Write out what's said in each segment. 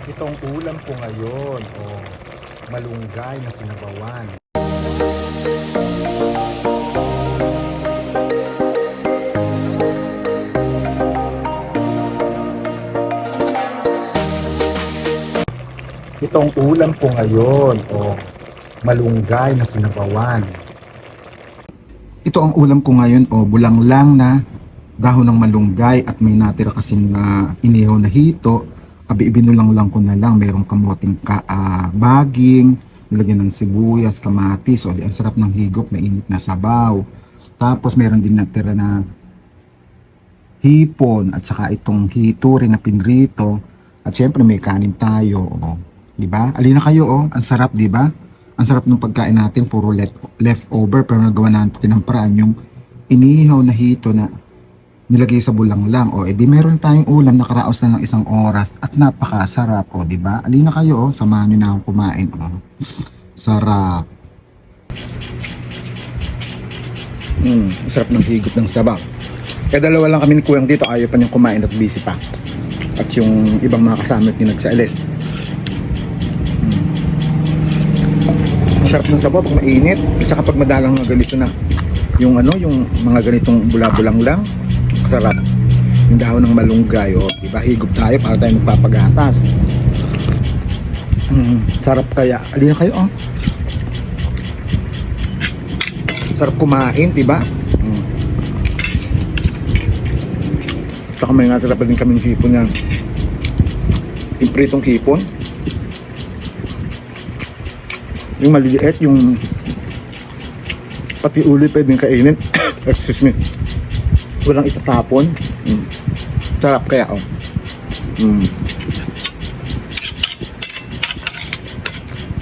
Itong ulam ko ngayon, malunggay na sinabawan. Itong ulam ko ngayon, malunggay na sinabawan. Ito ang ulam ko ngayon, bulanglang na dahon ng malunggay at may natira kasing inihaw na hito. Ibinulang lang ko na lang, mayroong kamoting baging, nilagyan ng sibuyas, kamatis, ang sarap ng higop, mainit na sabaw. Tapos meron din natira na hipon at saka itong hito rin na pinrito. At syempre may kanin tayo, di ba? Alina kayo, ang sarap, di ba? Ang sarap ng pagkain natin, puro leftover, pero nagawa natin ng paraan yung inihaw na hito na nilagay sa bulanglang. Edi meron tayong ulam na karaos na ng 1 oras at napakasarap, di ba? Alina kayo, samahan niyo na akong kumain, Sarap. Sarap ng higop ng sabaw. Kaya dalawa lang kami ni Kuyang dito, ayaw pa niyang kumain at busy pa. At yung ibang mga kasama ni nagsaalis. Sarap ng sabaw pag mainit, at saka pag madalang mga ganito na yung yung mga ganitong bula-bulang lang, sarap. Yung dahon ng malunggay, diba? Higop tayo para tayo magpapagatas. Sarap kaya. Alina kayo, sarap kumain, diba? Saka may natira pa din kaming hipon na impritong hipon. Yung maliliit, yung pati ulo pwedeng kainin. Excuse me. Walang itatapon. Sarap kaya,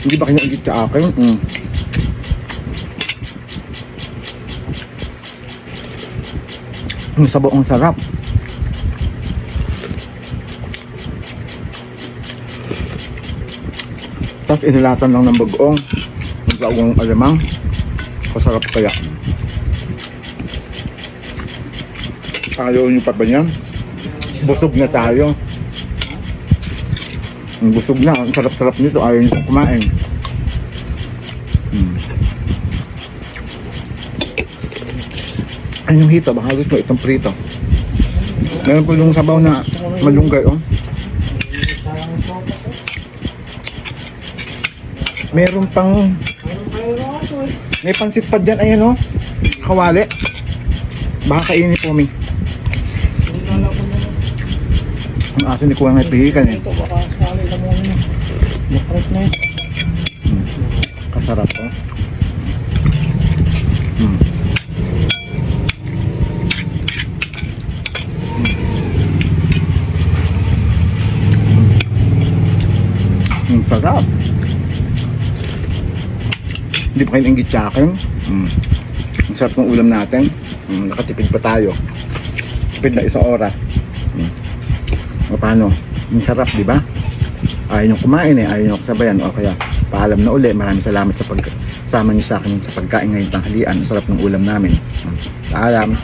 Hindi ba kanya igit sa akin? Ang sabaw, ang sarap. Tapos inilatan lang ng bagoong, ng bagoong alamang. Kasarap kaya. Ayaw nyo pa ba niyan? Busog na tayo. Busog na. Ang sarap-sarap nito. Ayaw nyo kumain. Ay, yung hito. Baka gusto itong prito. Meron po yung sabaw na malunggay, Meron pang may pansit pa dyan, ayan, kawali. Baka kainin po, mi. Ang aso ni Kuwang ay pihikan, Kasarap, Sarap. Hindi pa kayo inggit sa akin. Ang sarap ng ulam natin. Nakatipid pa tayo. Tipid na 1 oras. Paano? Ang sarap, di ba? Ayaw nyo kumain, ayaw nyo kasabayan. O kaya paalam na uli. Maraming salamat sa pagsama nyo sa akin sa pagkain ngayong tanghalian. Ang sarap ng ulam namin. Paalam.